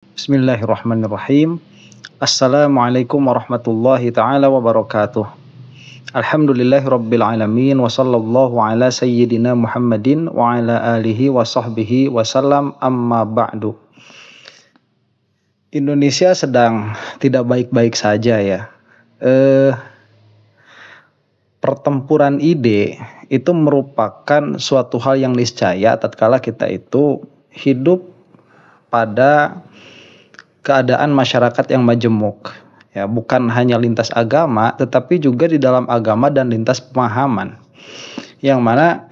Bismillahirrahmanirrahim. Assalamualaikum warahmatullahi ta'ala wabarakatuh. Alhamdulillahirabbil alamin wa sallallahu ala sayyidina Muhammadin wa ala alihi wa sahbihi wasallam, amma ba'du. Indonesia sedang tidak baik-baik saja ya. Pertempuran ide itu merupakan suatu hal yang niscaya tatkala kita itu hidup pada keadaan masyarakat yang majemuk, ya, bukan hanya lintas agama tetapi juga di dalam agama dan lintas pemahaman, yang mana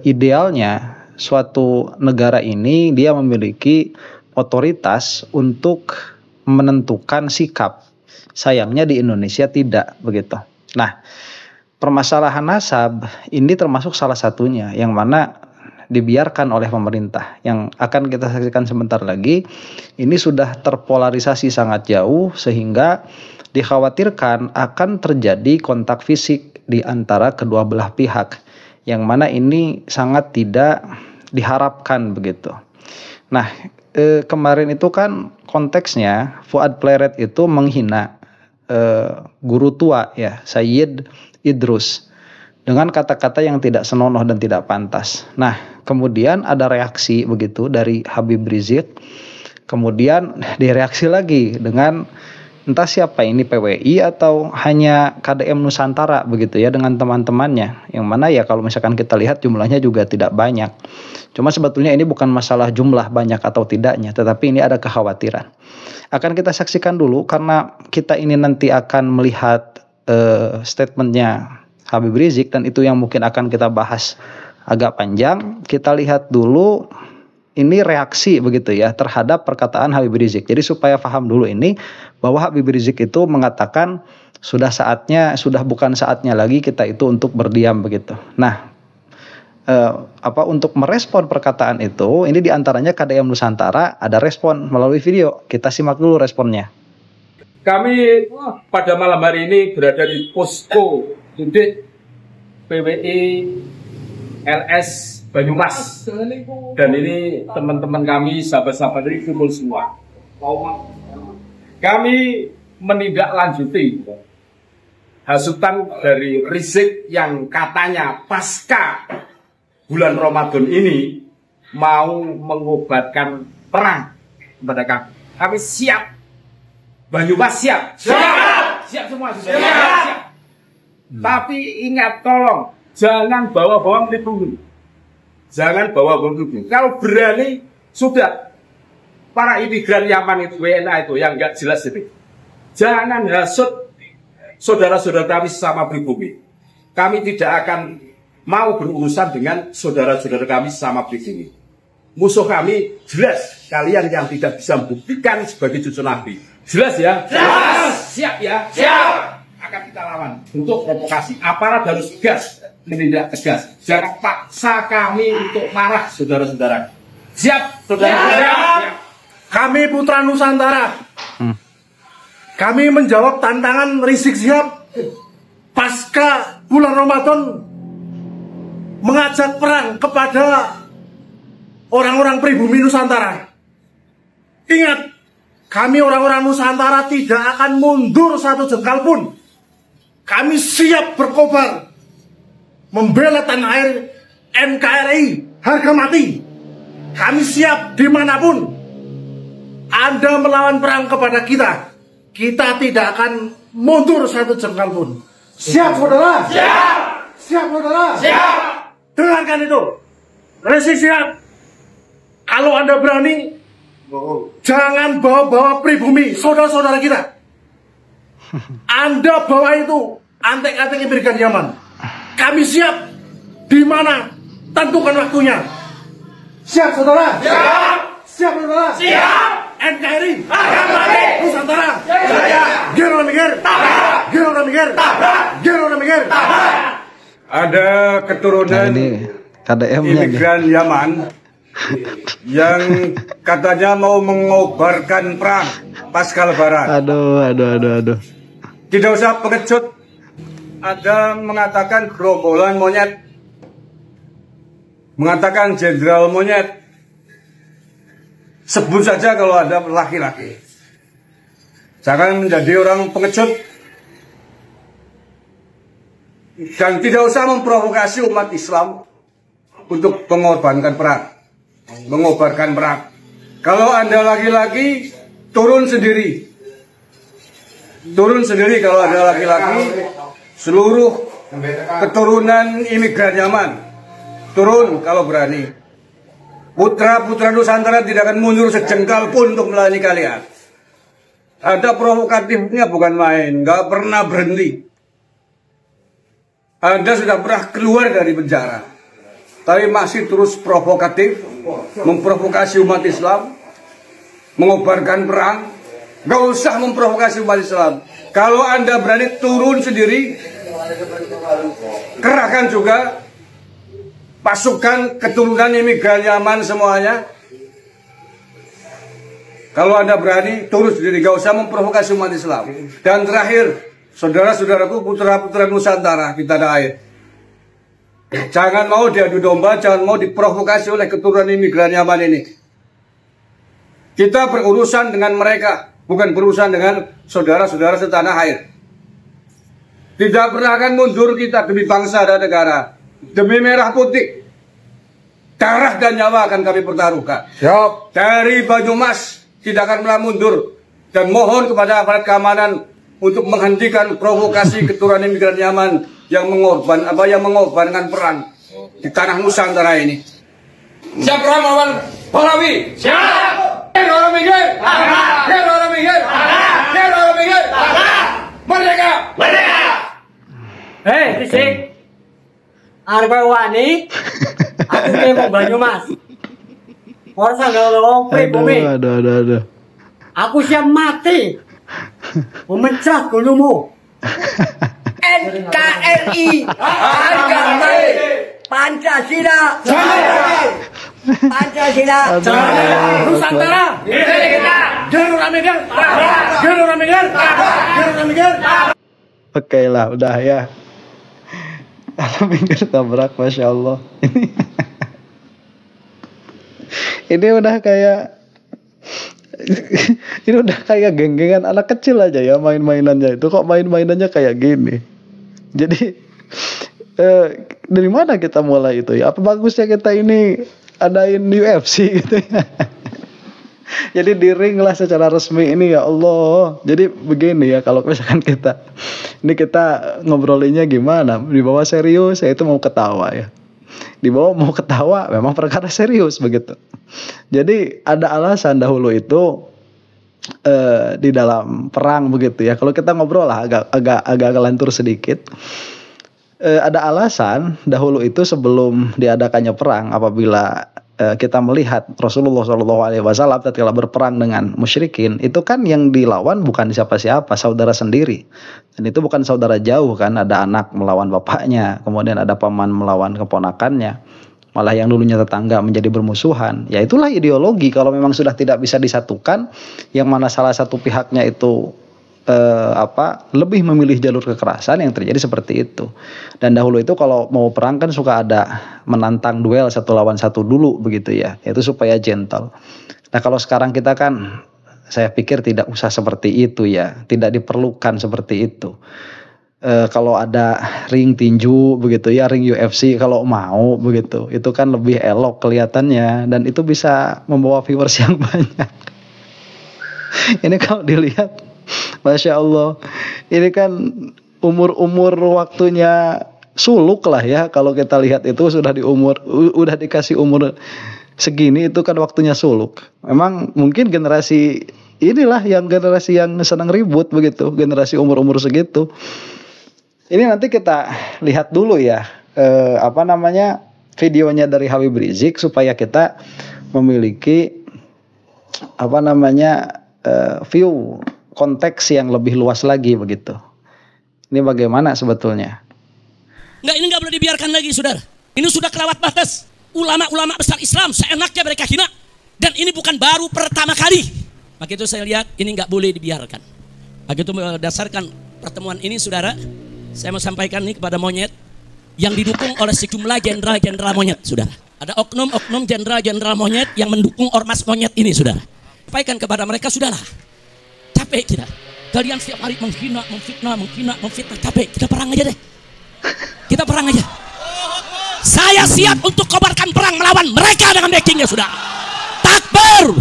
idealnya suatu negara ini dia memiliki otoritas untuk menentukan sikap. Sayangnya di Indonesia tidak begitu. Nah, permasalahan nasab ini termasuk salah satunya, yang mana dibiarkan oleh pemerintah, yang akan kita saksikan sebentar lagi. Ini sudah terpolarisasi sangat jauh sehingga dikhawatirkan akan terjadi kontak fisik di antara kedua belah pihak, yang mana ini sangat tidak diharapkan begitu. Nah, kemarin itu kan konteksnya Fuad Pleret itu menghina guru tua ya, Sayyid Idrus, dengan kata-kata yang tidak senonoh dan tidak pantas. Nah, kemudian ada reaksi begitu dari Habib Rizik. Kemudian direaksi lagi dengan entah siapa ini, PWI atau hanya KDM Nusantara begitu ya, dengan teman-temannya. Yang mana ya kalau misalkan kita lihat jumlahnya juga tidak banyak. Cuma sebetulnya ini bukan masalah jumlah banyak atau tidaknya, tetapi ini ada kekhawatiran. Akan kita saksikan dulu karena kita ini nanti akan melihat statementnya Habib Rizik, dan itu yang mungkin akan kita bahas agak panjang. Kita lihat dulu ini reaksi begitu ya terhadap perkataan Habib Rizik. Jadi supaya paham dulu ini bahwa Habib Rizik itu mengatakan sudah bukan saatnya lagi kita itu untuk berdiam begitu. Nah, untuk merespon perkataan itu, ini diantaranya KDM Nusantara ada respon melalui video. Kita simak dulu responnya. Kami pada malam hari ini berada di posko Didik PWI LS Banyumas, dan ini teman-teman kami, sahabat-sahabat dari kumpul semua. Kami menindaklanjuti hasutan dari Rizik yang katanya pasca bulan Ramadan ini mau mengobatkan perang kepada kami. Kami siap, Banyumas siap, siap semua, siap. Tapi ingat, tolong jangan bawa-bawa melindungi. Jangan bawa-bawa melindungi. Kalau berani, sudah. Para imigran Yaman itu, WNA itu, yang nggak jelas itu, jangan hasut saudara-saudara kami sesama pribumi. Kami tidak akan mau berurusan dengan saudara-saudara kami sesama pribumi. Musuh kami jelas, kalian yang tidak bisa membuktikan sebagai cucu Nabi. Jelas ya? Jelas! Siap ya? Siap! Akan kita lawan untuk provokasi. Aparat harus tegas, menindak tegas. Jangan paksa kami untuk marah, saudara-saudara. Siap, saudara-saudara. Siap. Kami Putra Nusantara. Kami menjawab tantangan Rizik Sihab pasca bulan Ramadan mengajak perang kepada orang-orang pribumi Nusantara. Ingat, kami orang-orang Nusantara tidak akan mundur satu jengkal pun. Kami siap berkobar membela tanah air NKRI harga mati. Kami siap dimanapun Anda melawan perang kepada kita. Kita tidak akan mundur satu jengkal pun. Siap saudara? Siap! Siap saudara? Siap! Dengarkan itu, Rizik Sihab, kalau Anda berani, jangan bawa-bawa pribumi saudara-saudara kita. Anda bawa itu antek-antek imigran Yaman. Kami siap. Di mana? Tentukan waktunya. Siap saudara? Siap. Siap saudara? Siap. NKRI akan mati. Nusantara jaya. Gero mikir. Gero mikir. Gero mikir. Ada keturunan imigran Yaman yang katanya mau mengobarkan perang pasca Lebaran. Aduh. Tidak usah pengecut. Ada mengatakan gerombolan monyet, mengatakan jenderal monyet. Sebut saja kalau ada laki-laki. Jangan menjadi orang pengecut. Dan tidak usah memprovokasi umat Islam untuk mengorbankan perang, mengobarkan perang. Kalau Anda laki-laki, turun sendiri. Turun sendiri kalau ada laki-laki. Seluruh keturunan imigran Yaman, turun kalau berani. Putra-putra Nusantara tidak akan mundur sejengkal pun untuk melayani kalian. Ada provokatifnya bukan main, nggak pernah berhenti. Anda sudah pernah keluar dari penjara, tapi masih terus provokatif, memprovokasi umat Islam, mengobarkan perang. Gak usah memprovokasi umat Islam. Kalau Anda berani turun sendiri, kerahkan juga pasukan keturunan imigran Yaman semuanya. Kalau Anda berani turun sendiri, gak usah memprovokasi umat Islam. Dan terakhir, saudara-saudaraku, putra-putra Nusantara, kita ada air. Jangan mau diadu domba, jangan mau diprovokasi oleh keturunan imigran Yaman ini. Kita berurusan dengan mereka, bukan berurusan dengan saudara-saudara setanah air. Tidak pernah akan mundur kita demi bangsa dan negara, demi merah putih. Darah dan nyawa akan kami pertaruhkan. Siap. Dari Banyumas tidak akan pernah mundur. Dan mohon kepada aparat keamanan untuk menghentikan provokasi keturunan imigran Yaman yang mengorbankan perang di tanah Nusantara ini. Siap perang melawan Pahlawi? Siap. Orang minggir. Orang minggir. Orang minggir. Merdeka. Merdeka. Hei, Risik. Arep wani. Aku ki mau Banyumas. Ora sanggal wong pribumi. Aduh. Aku siap mati. Memecah gunungmu. NKRI. Pancasila. Pancasila. Nusantara. Oke lah, udah ya. Alam minggir tabrak, masya Allah. Ini udah kayak ini udah kayak geng-gengan anak kecil aja ya main-mainannya itu. Kok main-mainannya kayak gini? Jadi dari mana kita mulai itu ya? Apa bagusnya kita ini adain UFC gitu ya? Jadi di ring lah secara resmi ini, ya Allah. Jadi begini ya, kalau misalkan kita ngobrolinnya gimana? Di bawah serius, saya itu mau ketawa ya. Di bawah mau ketawa, memang perkara serius begitu. Jadi ada alasan dahulu itu di dalam perang begitu ya. Kalau kita ngobrol lah agak kelantur sedikit. Ada alasan dahulu itu sebelum diadakannya perang, apabila kita melihat Rasulullah SAW ketika berperang dengan musyrikin, itu kan yang dilawan bukan siapa-siapa, saudara sendiri. Dan itu bukan saudara jauh kan, ada anak melawan bapaknya, kemudian ada paman melawan keponakannya, malah yang dulunya tetangga menjadi bermusuhan. Ya itulah ideologi, kalau memang sudah tidak bisa disatukan, yang mana salah satu pihaknya itu lebih memilih jalur kekerasan, yang terjadi seperti itu. Dan dahulu itu kalau mau perang kan suka ada menantang duel 1 lawan 1 dulu begitu ya, itu supaya gentle. Nah kalau sekarang kita kan, saya pikir tidak usah seperti itu ya, tidak diperlukan seperti itu. Kalau ada ring tinju begitu ya, ring UFC kalau mau begitu, itu kan lebih elok kelihatannya, dan itu bisa membawa viewers yang banyak. Ini kalau dilihat, Masya Allah, ini kan umur waktunya suluk lah ya. Kalau kita lihat itu udah dikasih umur segini, itu kan waktunya suluk. Memang mungkin generasi inilah generasi yang senang ribut begitu, generasi umur segitu. Ini nanti kita lihat dulu ya, videonya dari Habib Rizik, supaya kita memiliki view konteks yang lebih luas lagi begitu. Ini bagaimana sebetulnya? Ini nggak boleh dibiarkan lagi, saudara. Ini sudah kelewat batas. Ulama-ulama besar Islam seenaknya mereka hina. Dan ini bukan baru pertama kali. Maka itu saya lihat ini nggak boleh dibiarkan. Maka itu berdasarkan pertemuan ini, saudara, saya mau sampaikan ini kepada monyet yang didukung oleh sejumlah jenderal-jenderal monyet, saudara. Ada oknum-oknum jenderal-jenderal monyet yang mendukung ormas monyet ini, saudara. Sampaikan kepada mereka, sudahlah. Capek kita. Kalian setiap hari menghina, memfitnah, capek. Kita perang aja deh. Kita perang aja. Saya siap untuk kobarkan perang melawan mereka dengan backingnya, sudah. Takbir.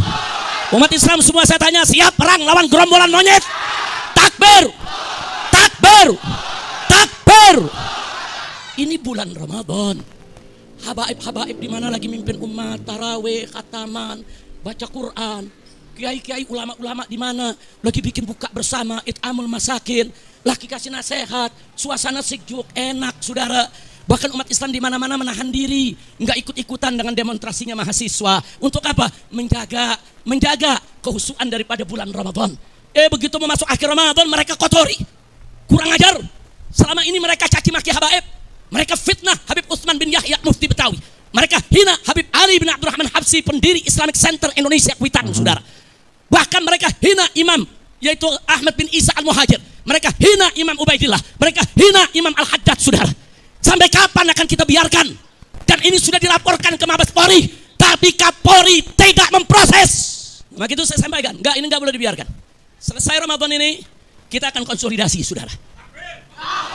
Umat Islam semua saya tanya, siap perang lawan gerombolan monyet? Takbir. Takbir. Takbir. Ini bulan Ramadan. Habaib-habaib di mana lagi mimpin umat, tarawih, khataman, baca Quran. Kiai-kiai ulama-ulama di mana lagi bikin buka bersama, it'amul masakin, lagi kasih nasihat, suasana sejuk, enak, saudara. Bahkan umat Islam di mana-mana menahan diri, nggak ikut-ikutan dengan demonstrasinya mahasiswa. Untuk apa? Menjaga kehusuan daripada bulan Ramadan. Begitu mau masuk akhir Ramadan mereka kotori, kurang ajar. Selama ini mereka caci maki habaib, mereka fitnah Habib Utsman bin Yahya Mufti Betawi, mereka hina Habib Ali bin Abdurrahman Habsyi pendiri Islamic Center Indonesia Kuitang, saudara. Bahkan mereka hina imam yaitu Ahmad bin Isa Al-Muhajir, mereka hina Imam Ubaidillah, mereka hina Imam Al-Haddad, saudara. Sampai kapan akan kita biarkan? Dan ini sudah dilaporkan ke Mabes Polri, tapi Kapolri tidak memproses. Maka itu saya sampaikan, ini nggak boleh dibiarkan. Selesai Ramadan ini, kita akan konsolidasi, saudara.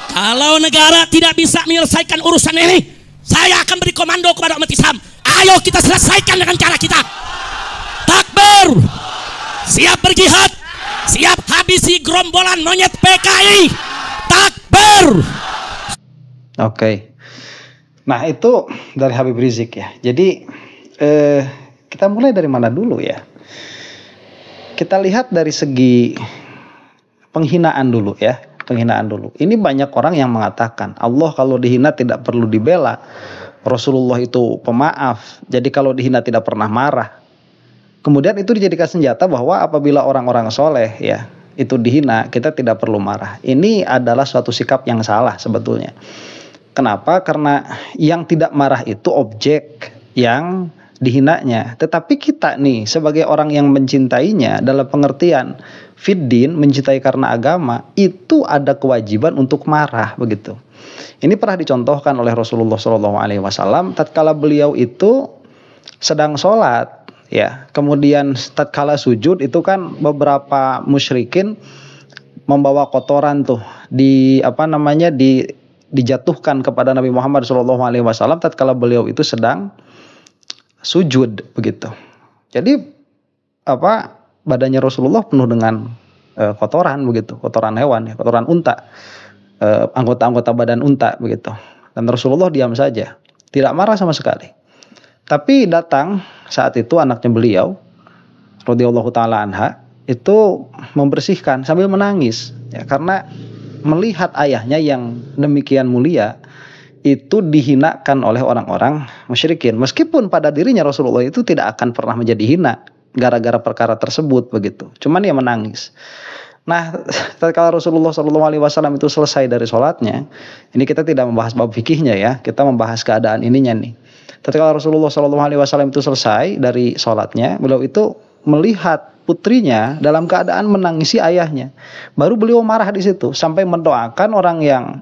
Kalau negara tidak bisa menyelesaikan urusan ini, saya akan beri komando kepada umat Islam. Ayo kita selesaikan dengan cara kita. Takbir. Siap berjihad, siap habisi gerombolan monyet PKI. Takbir. Oke. Nah, itu dari Habib Rizik ya. Jadi kita mulai dari mana dulu ya? Kita lihat dari segi penghinaan dulu ya. Penghinaan dulu. Ini banyak orang yang mengatakan Allah kalau dihina tidak perlu dibela. Rasulullah itu pemaaf. Jadi kalau dihina tidak pernah marah. Kemudian itu dijadikan senjata bahwa apabila orang-orang soleh ya itu dihina, kita tidak perlu marah. Ini adalah suatu sikap yang salah sebetulnya. Kenapa? Karena yang tidak marah itu objek yang dihinanya. Tetapi kita nih sebagai orang yang mencintainya dalam pengertian fiddin, mencintai karena agama, itu ada kewajiban untuk marah begitu. Ini pernah dicontohkan oleh Rasulullah SAW tatkala beliau itu sedang sholat ya. Kemudian tatkala sujud itu kan beberapa musyrikin membawa kotoran tuh dijatuhkan kepada Nabi Muhammad SAW tatkala beliau itu sedang sujud begitu. Jadi badannya Rasulullah penuh dengan kotoran begitu, kotoran hewan ya, kotoran unta, anggota-anggota badan unta begitu. Dan Rasulullah diam saja, tidak marah sama sekali. Tapi datang saat itu anaknya beliau radhiyallahu taala anha itu membersihkan sambil menangis ya, karena melihat ayahnya yang demikian mulia itu dihinakan oleh orang-orang musyrikin. Meskipun pada dirinya Rasulullah itu tidak akan pernah menjadi hina gara-gara perkara tersebut begitu. Cuman dia menangis. Nah, tatkala Rasulullah SAW itu selesai dari sholatnya, ini kita tidak membahas bab fikihnya ya, kita membahas keadaan ininya nih. Tatkala Rasulullah SAW itu selesai dari sholatnya, beliau itu melihat putrinya dalam keadaan menangisi ayahnya. Baru beliau marah di situ sampai mendoakan orang yang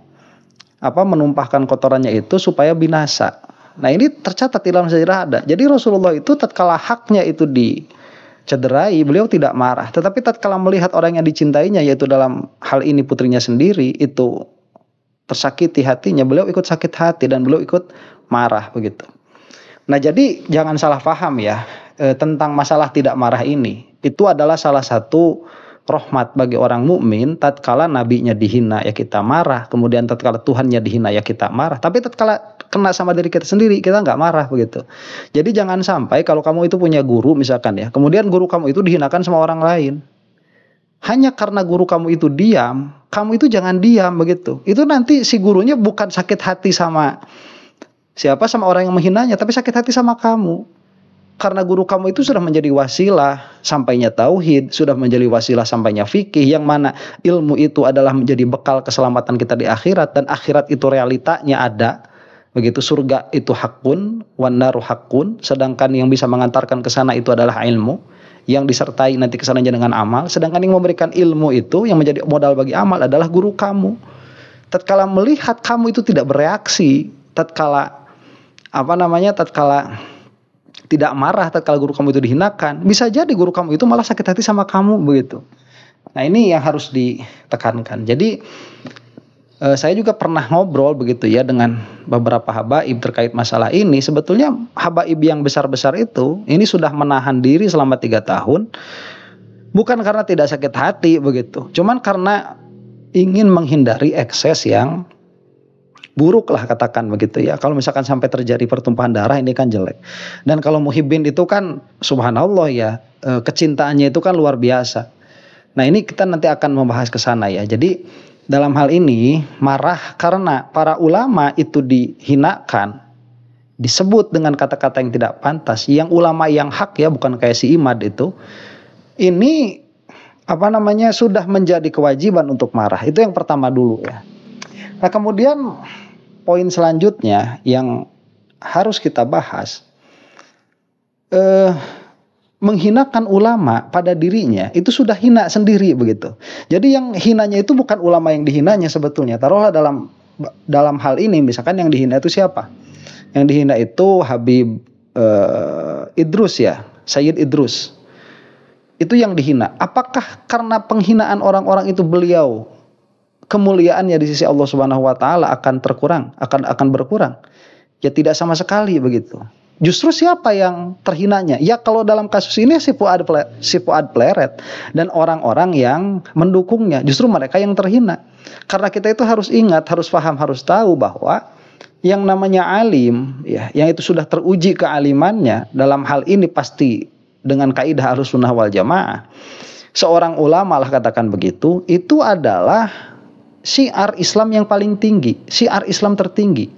menumpahkan kotorannya itu supaya binasa. Nah, ini tercatat di dalam sejarah ada. Jadi Rasulullah itu tatkala haknya itu dicederai, beliau tidak marah. Tetapi tatkala melihat orang yang dicintainya, yaitu dalam hal ini putrinya sendiri, itu tersakiti hatinya, beliau ikut sakit hati dan beliau ikut marah begitu. Nah, jadi jangan salah paham ya tentang masalah tidak marah ini. Itu adalah salah satu rahmat bagi orang mukmin. Tatkala nabinya dihina ya kita marah, kemudian tatkala Tuhannya dihina ya kita marah. Tapi tatkala kena sama diri kita sendiri kita nggak marah begitu. Jadi jangan sampai kalau kamu itu punya guru misalkan ya, kemudian guru kamu itu dihinakan sama orang lain. Hanya karena guru kamu itu diam, kamu itu jangan diam begitu. Itu nanti si gurunya bukan sakit hati sama sama orang yang menghinanya, tapi sakit hati sama kamu. Karena guru kamu itu sudah menjadi wasilah sampainya tauhid, sudah menjadi wasilah sampainya fikih, yang mana ilmu itu adalah menjadi bekal keselamatan kita di akhirat, dan akhirat itu realitanya ada. Begitu, surga itu hakun, wan naru hakun, sedangkan yang bisa mengantarkan ke sana itu adalah ilmu yang disertai nanti kesananya dengan amal, sedangkan yang memberikan ilmu itu yang menjadi modal bagi amal adalah guru kamu. Tatkala melihat kamu itu tidak bereaksi, tatkala tatkala tidak marah tatkala guru kamu itu dihinakan, bisa jadi guru kamu itu malah sakit hati sama kamu begitu. Nah, ini yang harus ditekankan. Jadi saya juga pernah ngobrol begitu ya dengan beberapa habaib terkait masalah ini. Sebetulnya habaib yang besar-besar itu ini sudah menahan diri selama 3 tahun, bukan karena tidak sakit hati begitu, cuman karena ingin menghindari ekses yang buruk lah, katakan begitu ya. Kalau misalkan sampai terjadi pertumpahan darah, ini kan jelek. Dan kalau muhibbin itu kan subhanallah ya, kecintaannya itu kan luar biasa. Nah, ini kita nanti akan membahas ke sana ya. Jadi dalam hal ini marah karena para ulama itu dihinakan, disebut dengan kata-kata yang tidak pantas, yang ulama yang hak ya, bukan kayak si Imad itu. Ini sudah menjadi kewajiban untuk marah. Itu yang pertama dulu ya. Nah, kemudian poin selanjutnya yang harus kita bahas, menghinakan ulama pada dirinya itu sudah hina sendiri begitu. Jadi yang hinanya itu bukan ulama yang dihinanya sebetulnya. Taruhlah dalam hal ini misalkan yang dihina itu siapa? Yang dihina itu Habib Idrus ya, Sayyid Idrus. Itu yang dihina. Apakah karena penghinaan orang-orang itu beliau kemuliaannya di sisi Allah Subhanahu wa taala akan berkurang? Ya tidak sama sekali begitu. Justru siapa yang terhinanya? Ya kalau dalam kasus ini si Fuad Pleret dan orang-orang yang mendukungnya, justru mereka yang terhina. Karena kita itu harus ingat, harus paham, harus tahu bahwa yang namanya alim ya, yang itu sudah teruji kealimannya, dalam hal ini pasti dengan kaidah Ahlussunnah wal Jamaah. Seorang ulama lah katakan begitu, itu adalah syiar Islam yang paling tinggi, syiar Islam tertinggi.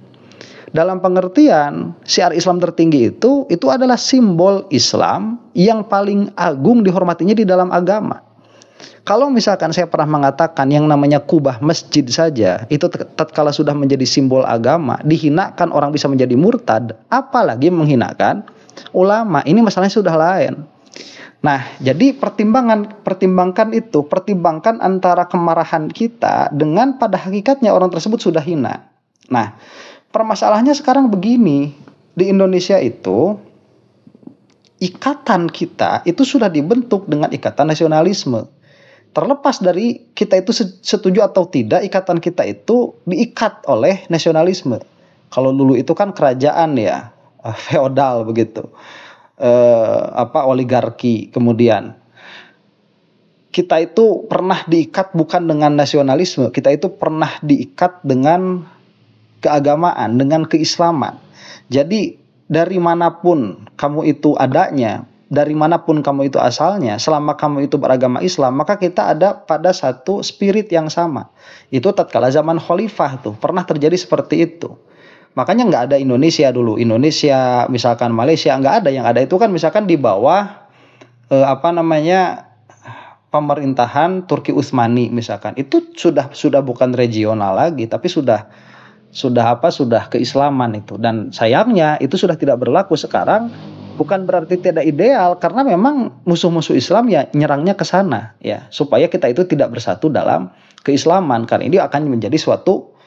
Dalam pengertian syiar Islam tertinggi itu adalah simbol Islam yang paling agung dihormatinya di dalam agama. Kalau misalkan saya pernah mengatakan yang namanya kubah masjid saja itu tatkala sudah menjadi simbol agama, dihinakan orang bisa menjadi murtad, apalagi menghinakan ulama. Ini masalahnya sudah lain. Nah, jadi pertimbangkan antara kemarahan kita dengan pada hakikatnya orang tersebut sudah hina. Nah, permasalahannya sekarang begini, di Indonesia itu ikatan kita itu sudah dibentuk dengan ikatan nasionalisme. Terlepas dari kita itu setuju atau tidak, ikatan kita itu diikat oleh nasionalisme. Kalau dulu itu kan kerajaan ya, feodal begitu. Oligarki. Kemudian kita itu pernah diikat bukan dengan nasionalisme, kita itu pernah diikat dengan keagamaan, dengan keislaman. Jadi dari manapun kamu itu adanya, dari manapun kamu itu asalnya, selama kamu itu beragama Islam, maka kita ada pada satu spirit yang sama. Itu tatkala zaman khalifah tuh pernah terjadi seperti itu. Makanya nggak ada Indonesia dulu. Indonesia, misalkan Malaysia, nggak ada. Yang ada itu kan misalkan di bawah pemerintahan Turki Utsmani misalkan. Itu sudah bukan regional lagi, tapi sudah keislaman itu. Dan sayangnya itu sudah tidak berlaku sekarang. Bukan berarti tidak ideal, karena memang musuh-musuh Islam ya nyerangnya ke sana ya, supaya kita itu tidak bersatu dalam keislaman, karena ini akan menjadi suatu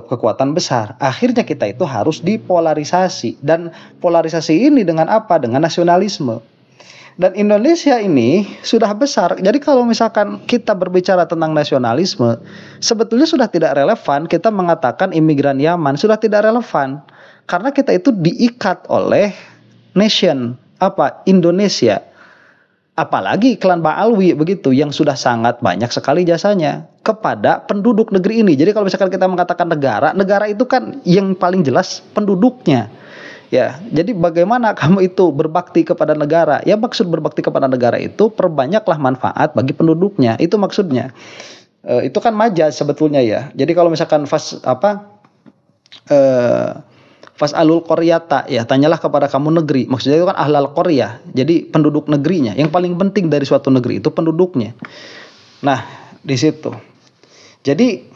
kekuatan besar. Akhirnya kita itu harus dipolarisasi, dan polarisasi ini dengan apa? Dengan nasionalisme. Dan Indonesia ini sudah besar. Jadi kalau misalkan kita berbicara tentang nasionalisme, sebetulnya sudah tidak relevan kita mengatakan imigran Yaman, sudah tidak relevan. Karena kita itu diikat oleh nation, Indonesia. Apalagi klan Ba'alwi begitu, yang sudah sangat banyak sekali jasanya kepada penduduk negeri ini. Jadi kalau misalkan kita mengatakan negara itu kan yang paling jelas penduduknya. Ya, jadi bagaimana kamu itu berbakti kepada negara? Ya, maksud berbakti kepada negara itu perbanyaklah manfaat bagi penduduknya. Itu maksudnya. Itu kan majaz sebetulnya ya. Jadi kalau misalkan Fas'alul qaryata, ya tanyalah kepada kamu negeri. Maksudnya itu kan ahlal qaryah. Jadi penduduk negerinya. Yang paling penting dari suatu negeri itu penduduknya. Nah, di situ. Jadi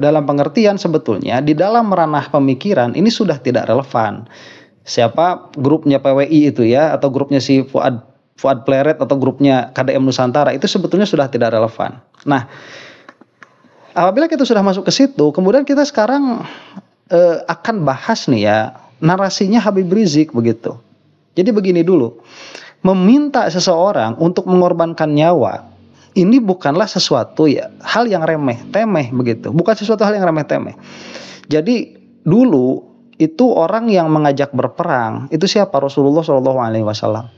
dalam pengertian sebetulnya di dalam ranah pemikiran ini sudah tidak relevan. Siapa grupnya PWI itu ya, atau grupnya si Fuad Pleret, atau grupnya KDM Nusantara, itu sebetulnya sudah tidak relevan. Nah, apabila kita sudah masuk ke situ, kemudian kita sekarang akan bahas nih ya, narasinya Habib Rizik begitu. Jadi begini dulu, meminta seseorang untuk mengorbankan nyawa ini bukanlah sesuatu ya hal yang remeh temeh begitu, bukan sesuatu hal yang remeh temeh. Jadi dulu itu orang yang mengajak berperang itu siapa? Rasulullah SAW.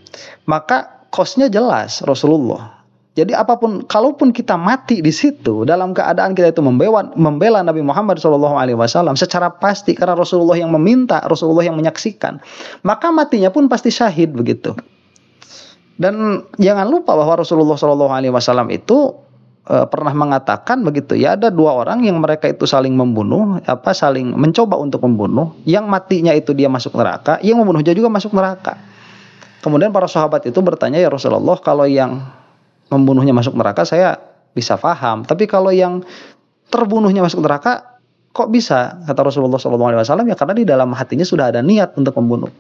Maka kosnya jelas Rasulullah. Jadi apapun, kalaupun kita mati di situ dalam keadaan kita itu membela Nabi Muhammad SAW secara pasti karena Rasulullah yang meminta, Rasulullah yang menyaksikan, maka matinya pun pasti syahid begitu. Dan jangan lupa bahwa Rasulullah SAW itu pernah mengatakan begitu ya, ada dua orang yang mereka itu saling membunuh, saling mencoba untuk membunuh, yang matinya itu dia masuk neraka, yang membunuhnya juga masuk neraka. Kemudian para sahabat itu bertanya, ya Rasulullah, kalau yang membunuhnya masuk neraka saya bisa paham, tapi kalau yang terbunuhnya masuk neraka kok bisa? Kata Rasulullah SAW, ya karena di dalam hatinya sudah ada niat untuk membunuh.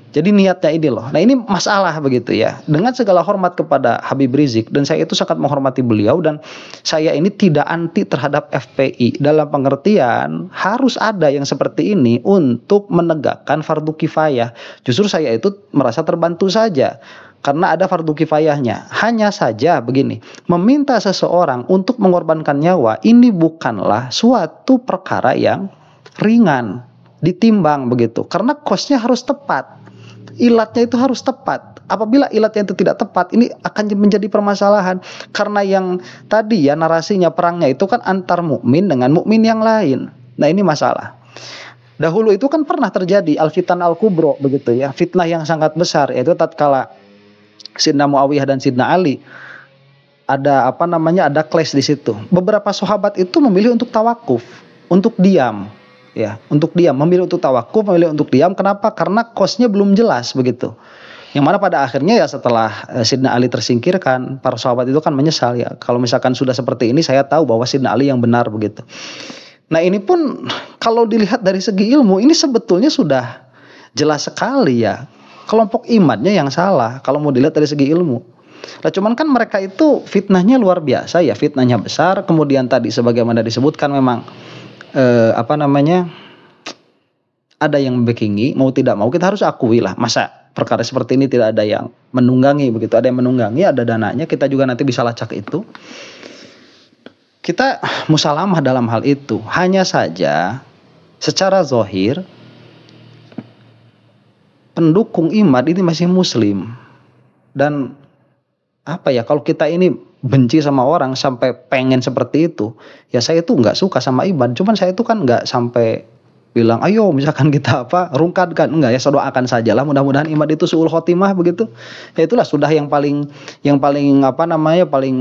Jadi niatnya ini loh. Nah ini masalah begitu ya. Dengan segala hormat kepada Habib Rizik, dan saya itu sangat menghormati beliau, dan saya ini tidak anti terhadap FPI dalam pengertian harus ada yang seperti ini untuk menegakkan fardu kifayah. Justru saya itu merasa terbantu saja karena ada fardu kifayahnya. Hanya saja begini, meminta seseorang untuk mengorbankan nyawa ini bukanlah suatu perkara yang ringan ditimbang begitu, karena kosnya harus tepat. Ilatnya itu harus tepat. Apabila ilatnya itu tidak tepat, ini akan menjadi permasalahan. Karena yang tadi ya narasinya perangnya itu kan antar mukmin dengan mukmin yang lain. Nah ini masalah. Dahulu itu kan pernah terjadi al-fitan al-kubro begitu ya, fitnah yang sangat besar, yaitu tatkala Sidna Muawiyah dan Sidna Ali ada ada clash di situ. Beberapa sahabat itu memilih untuk tawakuf, untuk diam. Ya, untuk diam, memilih untuk tawakuf, memilih untuk diam. Kenapa? Karena kosnya belum jelas begitu. Yang mana pada akhirnya ya setelah Sidna Ali tersingkirkan, para sahabat itu kan menyesal ya. Kalau misalkan sudah seperti ini, saya tahu bahwa Sidna Ali yang benar begitu. Nah ini pun kalau dilihat dari segi ilmu, ini sebetulnya sudah jelas sekali ya. Kelompok imannya yang salah kalau mau dilihat dari segi ilmu. Nah cuman kan mereka itu fitnahnya luar biasa ya, fitnahnya besar. Kemudian tadi sebagaimana disebutkan memang ada yang membackingi, mau tidak mau kita harus akui lah, masa perkara seperti ini tidak ada yang menunggangi begitu, ada yang menunggangi, ada dananya, kita juga nanti bisa lacak itu. Kita musalamah dalam hal itu. Hanya saja secara zahir pendukung Imad ini masih muslim, dan kalau kita ini benci sama orang sampai pengen seperti itu, ya saya itu nggak suka sama Imad. Cuman saya itu kan nggak sampai bilang ayo misalkan kita rungkatkan, enggak ya, saya doakan sajalah mudah-mudahan Imad itu suul khotimah begitu. Ya itulah sudah yang paling paling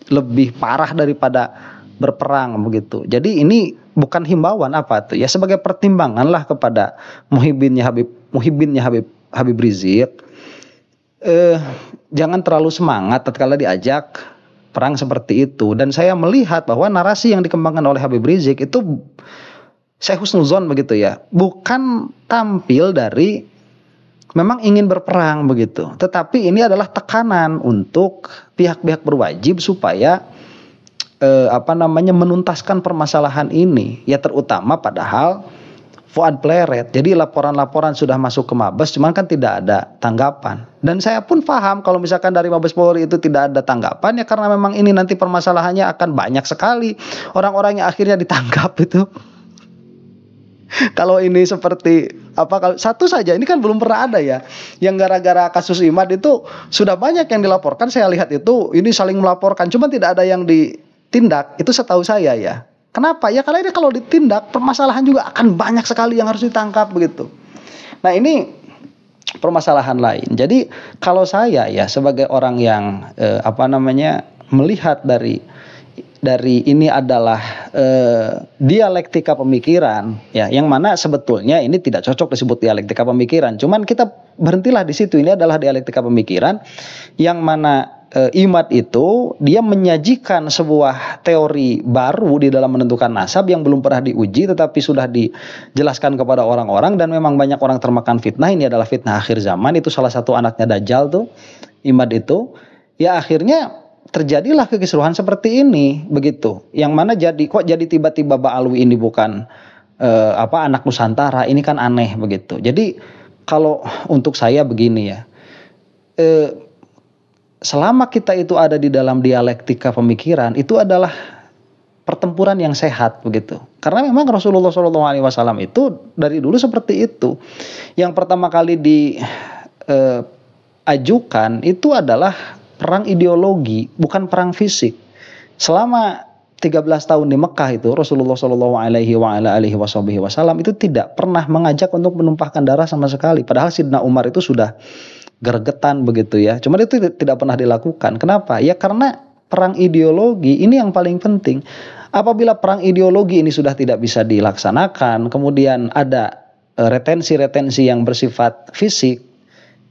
lebih parah daripada berperang begitu. Jadi ini bukan himbauan ya sebagai pertimbangan lah kepada muhibbinnya Habib Rizik. Jangan terlalu semangat tatkala diajak perang seperti itu. Dan saya melihat bahwa narasi yang dikembangkan oleh Habib Rizik itu saya husnuzon begitu ya, bukan tampil dari memang ingin berperang begitu, tetapi ini adalah tekanan untuk pihak-pihak berwajib supaya menuntaskan permasalahan ini ya, terutama padahal Fuad Pleret. Jadi laporan-laporan sudah masuk ke Mabes, cuman kan tidak ada tanggapan. Dan saya pun paham kalau misalkan dari Mabes Polri itu tidak ada tanggapan ya, karena memang ini nanti permasalahannya akan banyak sekali orang-orang yang akhirnya ditangkap itu. Kalau ini seperti kalau satu saja, ini kan belum pernah ada ya, yang gara-gara kasus Imad itu sudah banyak yang dilaporkan. Saya lihat itu ini saling melaporkan, cuman tidak ada yang ditindak. Itu setahu saya ya. Kenapa? Ya karena ini kalau ditindak permasalahan juga akan banyak sekali yang harus ditangkap begitu. Nah ini permasalahan lain. Jadi kalau saya ya sebagai orang yang melihat dari ini adalah dialektika pemikiran ya, yang mana sebetulnya ini tidak cocok disebut dialektika pemikiran. Cuman kita berhentilah di situ. Ini adalah dialektika pemikiran yang mana Imad itu dia menyajikan sebuah teori baru di dalam menentukan nasab yang belum pernah diuji, tetapi sudah dijelaskan kepada orang-orang, dan memang banyak orang termakan fitnah. Ini adalah fitnah akhir zaman. Itu salah satu anaknya Dajjal tuh, Imad itu. Ya akhirnya terjadilah kekisruhan seperti ini begitu. Yang mana jadi tiba-tiba Ba'alwi ini bukan anak Nusantara, ini kan aneh begitu. Jadi kalau untuk saya begini ya, selama kita itu ada di dalam dialektika pemikiran, itu adalah pertempuran yang sehat begitu. Karena memang Rasulullah SAW itu dari dulu seperti itu. Yang pertama kali diajukan itu adalah perang ideologi, bukan perang fisik. Selama 13 tahun di Mekah itu Rasulullah SAW itu tidak pernah mengajak untuk menumpahkan darah sama sekali. Padahal Sidna Umar itu sudah gergetan begitu ya. Cuma itu tidak pernah dilakukan. Kenapa? Ya karena perang ideologi ini yang paling penting. Apabila perang ideologi ini sudah tidak bisa dilaksanakan, kemudian ada retensi-retensi yang bersifat fisik,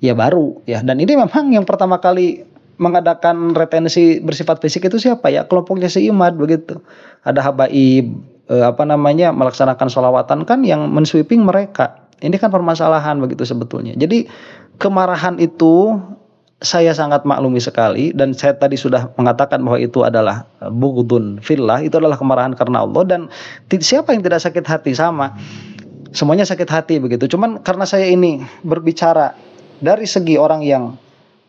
ya baru ya. Dan ini memang yang pertama kali mengadakan retensi bersifat fisik itu siapa ya? Kelompoknya si Imad begitu. Ada habaib melaksanakan sholawatan kan yang mensweeping mereka. Ini kan permasalahan begitu sebetulnya. Jadi kemarahan itu saya sangat maklumi sekali, dan saya tadi sudah mengatakan bahwa itu adalah bughdun fillah, itu adalah kemarahan karena Allah, dan siapa yang tidak sakit hati sama? Semuanya sakit hati begitu. Cuman karena saya ini berbicara dari segi orang yang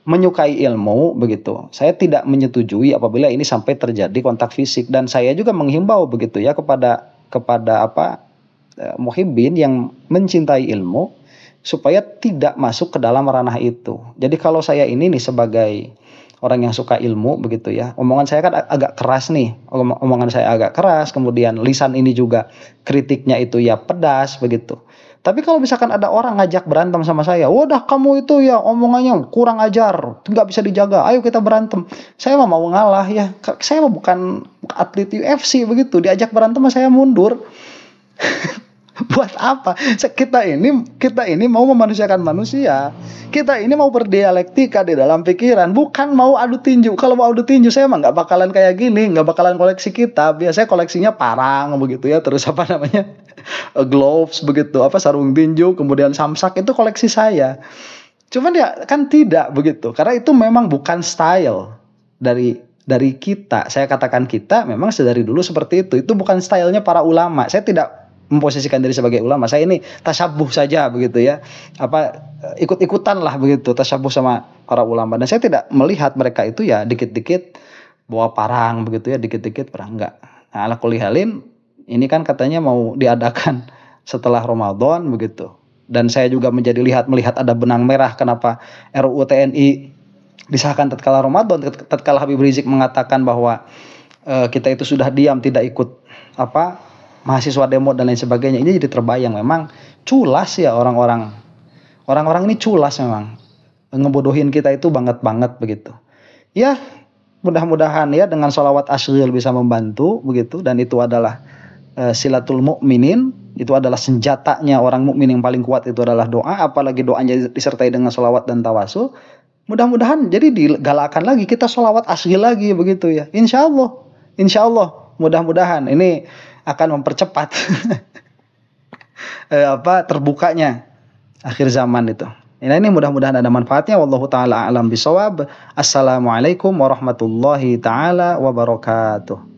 menyukai ilmu begitu, saya tidak menyetujui apabila ini sampai terjadi kontak fisik, dan saya juga menghimbau begitu ya kepada muhibbin yang mencintai ilmu supaya tidak masuk ke dalam ranah itu. Jadi kalau saya ini nih sebagai orang yang suka ilmu begitu ya, omongan saya kan agak keras nih, omongan saya agak keras, kemudian lisan ini juga kritiknya itu ya pedas begitu. Tapi kalau misalkan ada orang ngajak berantem sama saya, wadah kamu itu ya omongannya kurang ajar, nggak bisa dijaga, ayo kita berantem. Saya mau ngalah ya, saya bukan atlet UFC begitu, diajak berantem saya mundur. Buat apa? Kita ini mau memanusiakan manusia. Kita ini mau berdialektika di dalam pikiran, bukan mau adu tinju. Kalau mau adu tinju saya mah nggak bakalan kayak gini, nggak bakalan koleksi kitab. Biasanya koleksinya parang begitu ya, terus gloves begitu, sarung tinju, kemudian samsak, itu koleksi saya. Cuman ya kan tidak begitu, karena itu memang bukan style dari kita. Saya katakan kita memang sedari dulu seperti itu. Itu bukan stylenya para ulama. Saya tidak memposisikan diri sebagai ulama. Saya ini tasyabuh saja begitu ya. Ikut-ikutan lah begitu, tasyabuh sama para ulama. Dan saya tidak melihat mereka itu ya dikit-dikit bawa parang begitu ya, dikit-dikit perang, enggak. Nah, ala kulli halin ini kan katanya mau diadakan setelah Ramadan begitu. Dan saya juga melihat ada benang merah kenapa RUU TNI disahkan tatkala Ramadan, tatkala Habib Rizik mengatakan bahwa kita itu sudah diam, tidak ikut mahasiswa demo dan lain sebagainya. Ini jadi terbayang memang culas ya orang-orang ini culas memang, ngebodohin kita itu banget begitu ya. Mudah-mudahan ya dengan sholawat asyril bisa membantu begitu, dan itu adalah silatul mukminin, itu adalah senjatanya orang mukmin yang paling kuat, itu adalah doa, apalagi doanya disertai dengan sholawat dan tawasul. Mudah-mudahan jadi digalakkan lagi kita sholawat asyril lagi begitu ya, insya Allah mudah-mudahan ini akan mempercepat terbukanya akhir zaman itu. Ini mudah-mudahan ada manfaatnya. Wallahu taala a'lam bishawab. Assalamualaikum warahmatullahi taala wabarakatuh.